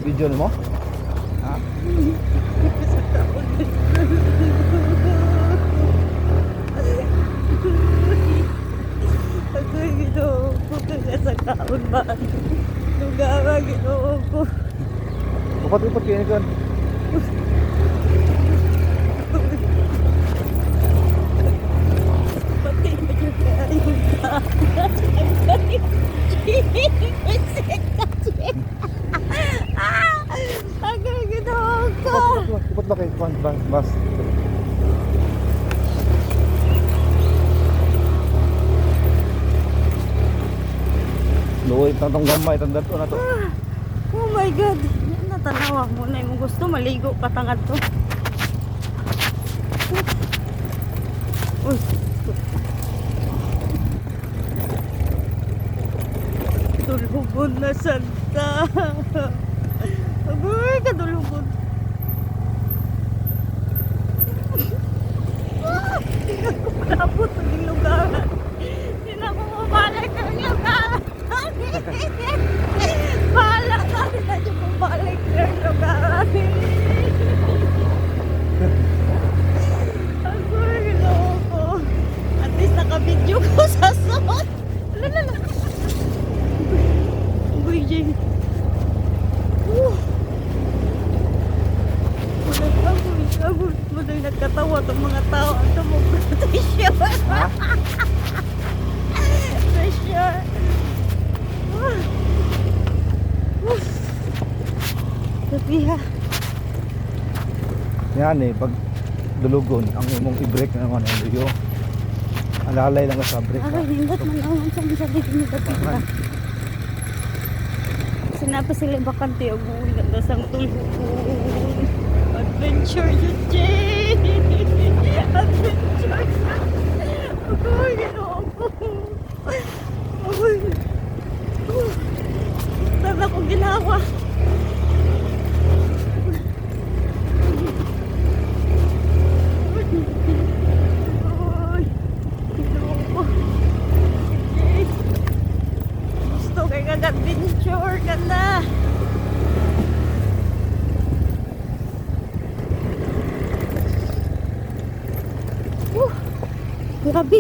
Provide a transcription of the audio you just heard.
Video mo? Ha? Ako'y ginoo ko kagasakaon ba? Lugawa ginoo ko. Upat-upat kayo kan. Pati mo yung kaayong ka. Ako'y ginoo ko. Upat ba kayo? Bas. Luoy tantong gamay tanda to na to. Oh my God. Natanawa mo na yung gusto maligo katangad to. Uy. Tulubon na santa. Agoy, kadulubon. Hindi ko malapot ang lugaran. Hindi na ako mabalik ang lugaran. Bahala ka, hindi na siya mabalik ang lugaran. Agoy, ginoo ko. At least nakabidyo ko sa suot. Lalala. Agoy, Jane. Agoy, maday nagkatawa itong mga tao at tumog-pressure. Ha? Pressure. Sabi ha. Yan eh, pag dulugon, ang imong i-break na naman ang liyo. Alalay lang ka sa break. Aray, hindot man naman sa sabi ko nito kita. Sinapa sila bakante o buhay ganda sang tulog. Adventure yun, Jane! Adventure! Agoy, ginoo ko. Agoy. Tanda ko ginawa. Agoy. Ginoo ko. Jane. Gusto kay kag-adventure ka na. Grabe.